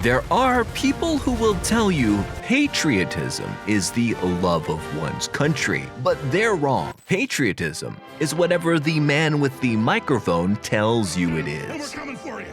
There are people who will tell you patriotism is the love of one's country, but they're wrong. Patriotism is whatever the man with the microphone tells you it is. We're coming for you.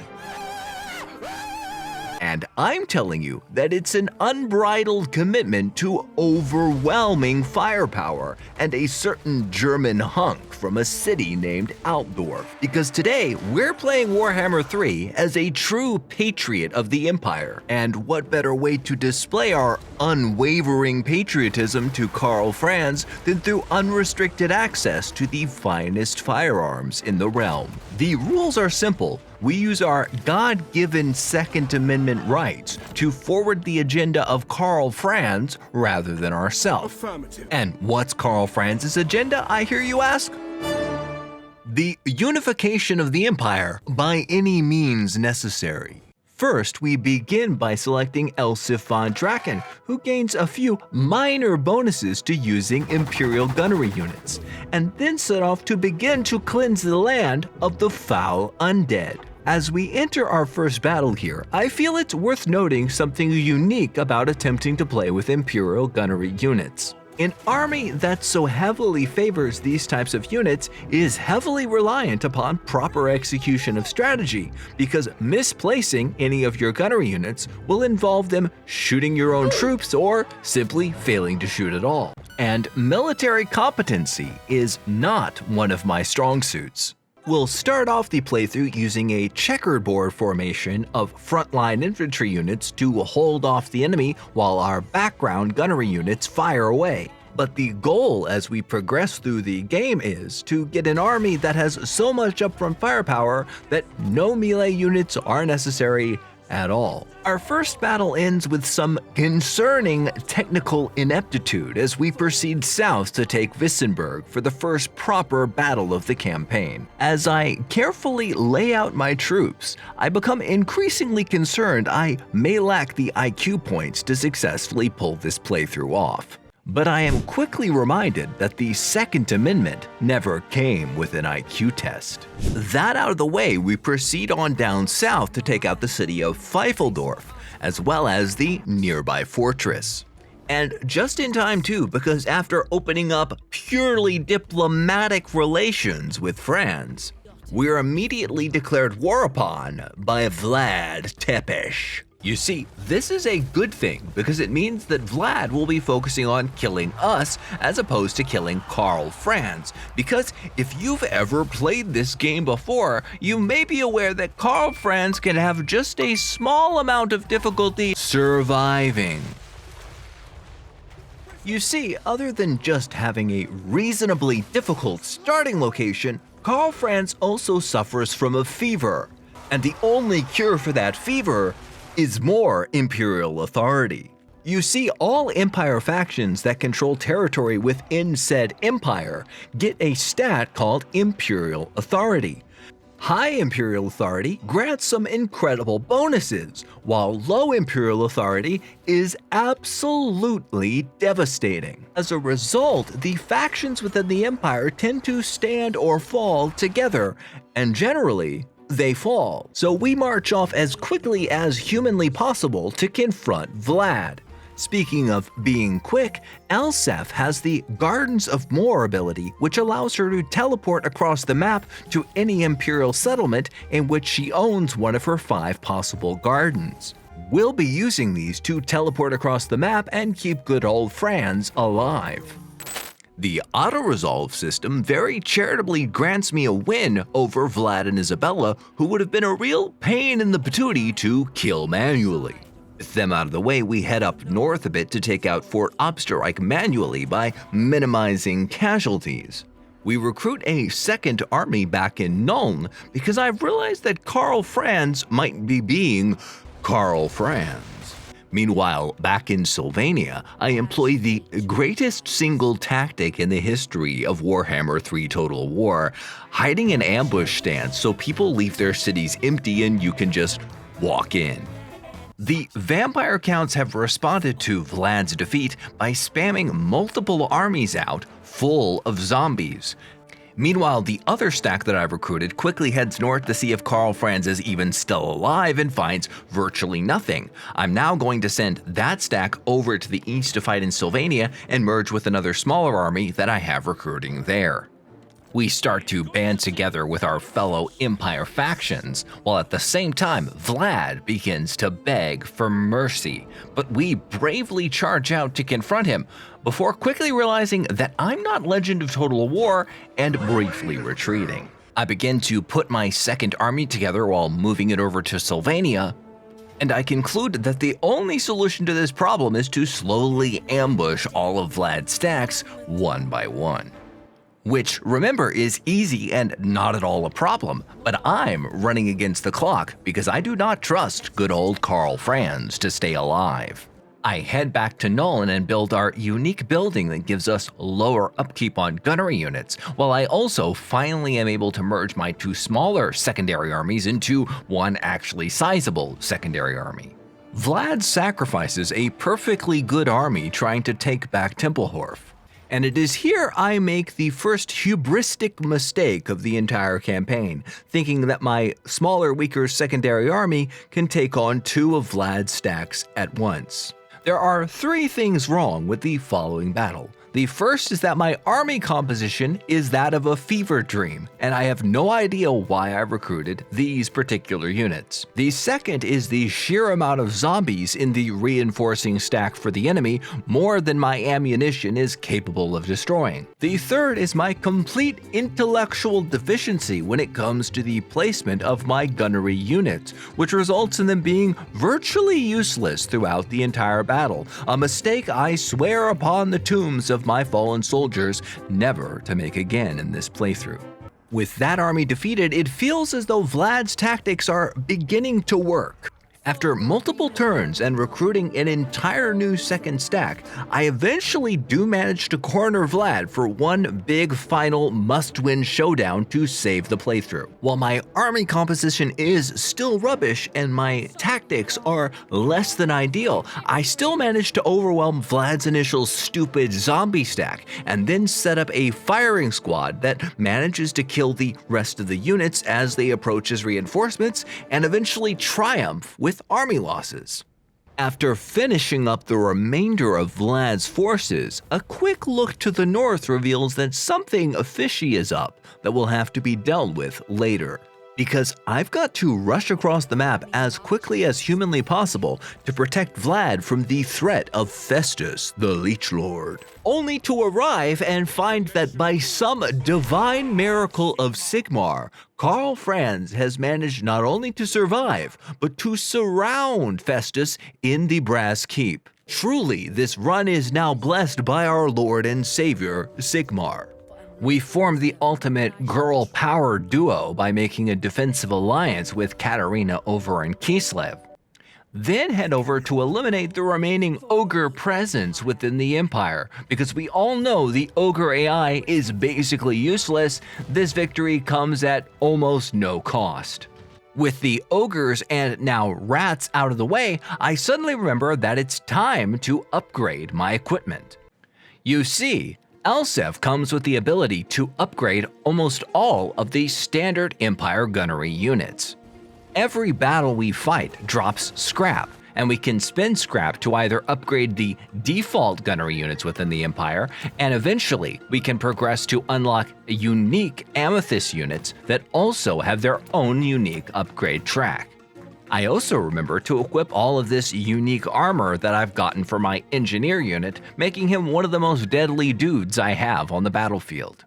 And I'm telling you that it's an unbridled commitment to overwhelming firepower and a certain German hunk from a city named Altdorf. Because today, we're playing Warhammer 3 as a true patriot of the Empire. And what better way to display our unwavering patriotism to Karl Franz than through unrestricted access to the finest firearms in the realm. The rules are simple. We use our God-given Second Amendment rights to forward the agenda of Karl Franz rather than ourselves. Affirmative. And what's Karl Franz's agenda, I hear you ask? The unification of the Empire by any means necessary. First, we begin by selecting Elsif von Draken, who gains a few minor bonuses to using Imperial gunnery units, and then set off to begin to cleanse the land of the foul undead. As we enter our first battle here, I feel it's worth noting something unique about attempting to play with Imperial gunnery units. An army that so heavily favors these types of units is heavily reliant upon proper execution of strategy, because misplacing any of your gunnery units will involve them shooting your own troops or simply failing to shoot at all. And military competency is not one of my strong suits. We'll start off the playthrough using a checkerboard formation of frontline infantry units to hold off the enemy while our background gunnery units fire away. But the goal as we progress through the game is to get an army that has so much upfront firepower that no melee units are necessary at all. Our first battle ends with some concerning technical ineptitude as we proceed south to take Wissenberg for the first proper battle of the campaign. As I carefully lay out my troops, I become increasingly concerned I may lack the IQ points to successfully pull this playthrough off. But I am quickly reminded that the Second Amendment never came with an IQ test. That out of the way, we proceed on down south to take out the city of Pfeiffeldorf, as well as the nearby fortress. And just in time too, because after opening up purely diplomatic relations with Franz, we're immediately declared war upon by Vlad Tepes. You see, this is a good thing because it means that Vlad will be focusing on killing us as opposed to killing Karl Franz. Because if you've ever played this game before, you may be aware that Karl Franz can have just a small amount of difficulty surviving. You see, other than just having a reasonably difficult starting location, Karl Franz also suffers from a fever. And the only cure for that fever is more Imperial authority. You see, all Empire factions that control territory within said Empire get a stat called Imperial Authority. High Imperial Authority grants some incredible bonuses, while low Imperial Authority is absolutely devastating. As a result, the factions within the Empire tend to stand or fall together, and generally, they fall. So we march off as quickly as humanly possible to confront Vlad. Speaking of being quick, Elsef has the Gardens of Moor ability, which allows her to teleport across the map to any Imperial settlement in which she owns one of her 5 possible gardens. We'll be using these to teleport across the map and keep good old Franz alive. The auto-resolve system very charitably grants me a win over Vlad and Isabella, who would have been a real pain in the patootie to kill manually. With them out of the way, we head up north a bit to take out Fort Obsterreich manually by minimizing casualties. We recruit a second army back in Nuln because I've realized that Karl Franz might be being Karl Franz. Meanwhile, back in Sylvania, I employ the greatest single tactic in the history of Warhammer 3 Total War, hiding an ambush stance so people leave their cities empty and you can just walk in. The vampire counts have responded to Vlad's defeat by spamming multiple armies out full of zombies. Meanwhile, the other stack that I've recruited quickly heads north to see if Karl Franz is even still alive and finds virtually nothing. I'm now going to send that stack over to the east to fight in Sylvania and merge with another smaller army that I have recruiting there. We start to band together with our fellow Empire factions, while at the same time Vlad begins to beg for mercy, but we bravely charge out to confront him, before quickly realizing that I'm not Legend of Total War and briefly retreating. I begin to put my second army together while moving it over to Sylvania, and I conclude that the only solution to this problem is to slowly ambush all of Vlad's stacks one by one. Which, remember, is easy and not at all a problem, but I'm running against the clock because I do not trust good old Karl Franz to stay alive. I head back to Nolan and build our unique building that gives us lower upkeep on gunnery units, while I also finally am able to merge my two smaller secondary armies into one actually sizable secondary army. Vlad sacrifices a perfectly good army trying to take back Tempelhof. And it is here I make the first hubristic mistake of the entire campaign, thinking that my smaller, weaker secondary army can take on two of Vlad's stacks at once. There are three things wrong with the following battle. The first is that my army composition is that of a fever dream, and I have no idea why I recruited these particular units. The second is the sheer amount of zombies in the reinforcing stack for the enemy, more than my ammunition is capable of destroying. The third is my complete intellectual deficiency when it comes to the placement of my gunnery units, which results in them being virtually useless throughout the entire battle, a mistake I swear upon the tombs of my fallen soldiers never to make again in this playthrough. With that army defeated, it feels as though Vlad's tactics are beginning to work. After multiple turns and recruiting an entire new second stack, I eventually do manage to corner Vlad for one big final must-win showdown to save the playthrough. While my army composition is still rubbish and my tactics are less than ideal, I still manage to overwhelm Vlad's initial stupid zombie stack and then set up a firing squad that manages to kill the rest of the units as they approach as reinforcements and eventually triumph with army losses. After finishing up the remainder of Vlad's forces, a quick look to the north reveals that something fishy is up that will have to be dealt with later. Because I've got to rush across the map as quickly as humanly possible to protect Vlad from the threat of Festus, the Leech Lord. Only to arrive and find that by some divine miracle of Sigmar, Karl Franz has managed not only to survive, but to surround Festus in the Brass Keep. Truly, this run is now blessed by our Lord and Savior, Sigmar. We formed the ultimate girl power duo by making a defensive alliance with Katarina over in Kislev. Then head over to eliminate the remaining ogre presence within the Empire. Because we all know the ogre AI is basically useless, this victory comes at almost no cost. With the ogres and now rats out of the way, I suddenly remember that it's time to upgrade my equipment. You see, Elsev comes with the ability to upgrade almost all of the standard Empire gunnery units. Every battle we fight drops scrap, and we can spend scrap to either upgrade the default gunnery units within the Empire, and eventually we can progress to unlock unique amethyst units that also have their own unique upgrade track. I also remember to equip all of this unique armor that I've gotten for my engineer unit, making him one of the most deadly dudes I have on the battlefield.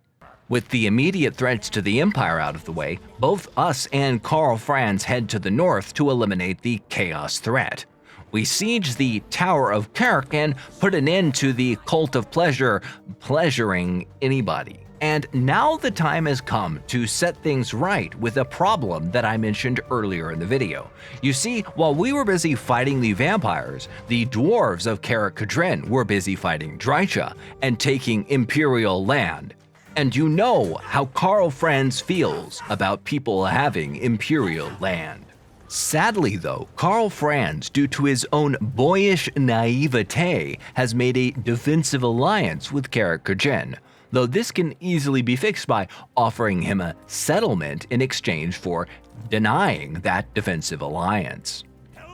With the immediate threats to the Empire out of the way, both us and Karl Franz head to the north to eliminate the Chaos threat. We siege the Tower of Kirk and put an end to the cult of pleasure pleasuring anybody. And now the time has come to set things right with a problem that I mentioned earlier in the video. You see, while we were busy fighting the vampires, the dwarves of Karak Kadrin were busy fighting Drycha and taking Imperial land. And you know how Karl Franz feels about people having Imperial land. Sadly though, Karl Franz, due to his own boyish naivete, has made a defensive alliance with Karak Kadrin. though this can easily be fixed by offering him a settlement in exchange for denying that defensive alliance.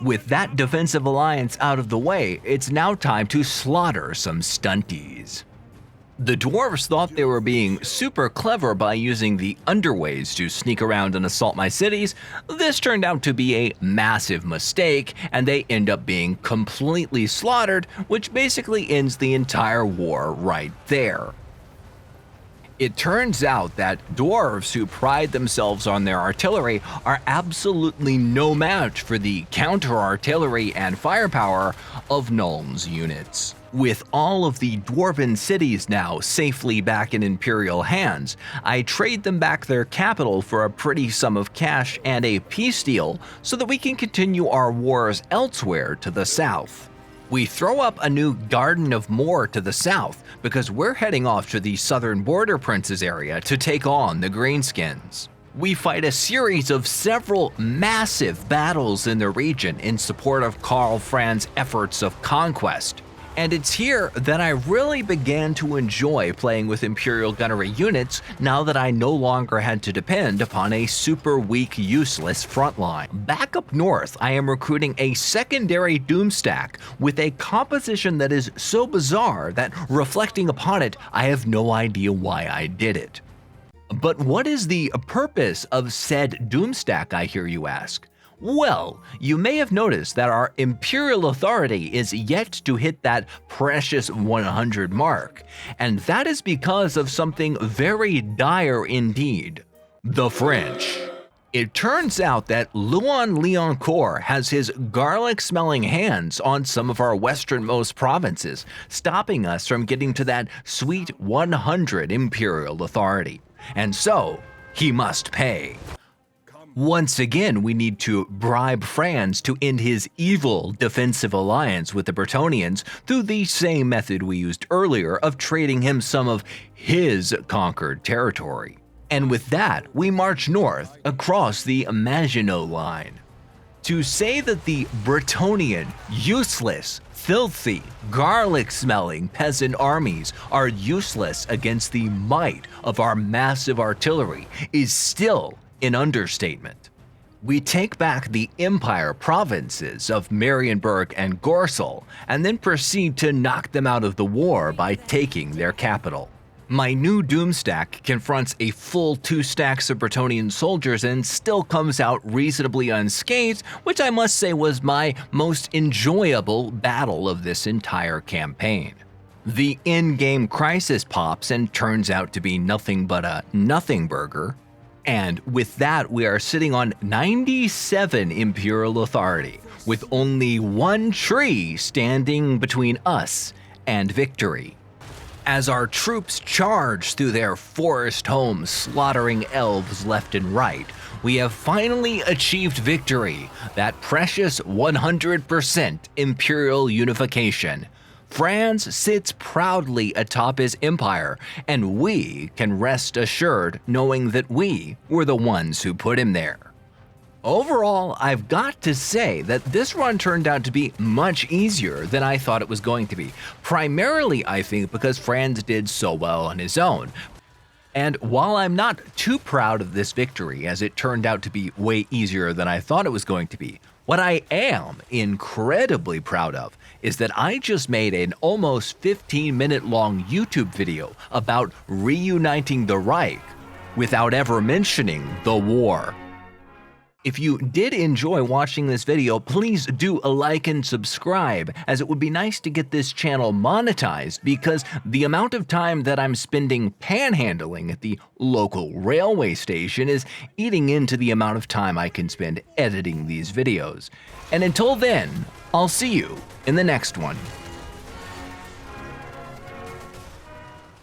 With that defensive alliance out of the way, it's now time to slaughter some stunties. The dwarves thought they were being super clever by using the underways to sneak around and assault my cities. This turned out to be a massive mistake, and they end up being completely slaughtered, which basically ends the entire war right there. It turns out that dwarves who pride themselves on their artillery are absolutely no match for the counter-artillery and firepower of Nuln's units. With all of the dwarven cities now safely back in Imperial hands, I trade them back their capital for a pretty sum of cash and a peace deal so that we can continue our wars elsewhere to the south. We throw up a new Garden of Moor to the south because we're heading off to the southern border princes area to take on the Greenskins. We fight a series of several massive battles in the region in support of Karl Franz's efforts of conquest. And it's here that I really began to enjoy playing with Imperial gunnery units now that I no longer had to depend upon a super weak, useless frontline. Back up north, I am recruiting a secondary Doomstack with a composition that is so bizarre that, reflecting upon it, I have no idea why I did it. But what is the purpose of said Doomstack, I hear you ask? Well, you may have noticed that our Imperial authority is yet to hit that precious 100 mark, and that is because of something very dire indeed: the French. It turns out that Luan Leoncourt has his garlic-smelling hands on some of our westernmost provinces, stopping us from getting to that sweet 100 Imperial authority. And so, he must pay. Once again, we need to bribe Franz to end his evil defensive alliance with the Bretonnians through the same method we used earlier of trading him some of his conquered territory. And with that, we march north across the Maginot Line. To say that the Bretonnian, useless, filthy, garlic-smelling peasant armies are useless against the might of our massive artillery is still an understatement. We take back the Empire provinces of Marienburg and Gorsel, and then proceed to knock them out of the war by taking their capital. My new Doomstack confronts a full 2 stacks of Bretonnian soldiers and still comes out reasonably unscathed, which I must say was my most enjoyable battle of this entire campaign. The in-game crisis pops and turns out to be nothing but a nothing burger. And with that, we are sitting on 97 Imperial authority, with only 1 tree standing between us and victory. As our troops charge through their forest homes, slaughtering elves left and right, we have finally achieved victory, that precious 100% Imperial unification. Franz sits proudly atop his empire, and we can rest assured knowing that we were the ones who put him there. Overall, I've got to say that this run turned out to be much easier than I thought it was going to be, primarily I think because Franz did so well on his own. And while I'm not too proud of this victory, as it turned out to be way easier than I thought it was going to be, what I am incredibly proud of is that I just made an almost 15-minute long YouTube video about reuniting the Reich without ever mentioning the war. If you did enjoy watching this video, please do a like and subscribe, as it would be nice to get this channel monetized, because the amount of time that I'm spending panhandling at the local railway station is eating into the amount of time I can spend editing these videos. And until then, I'll see you in the next one.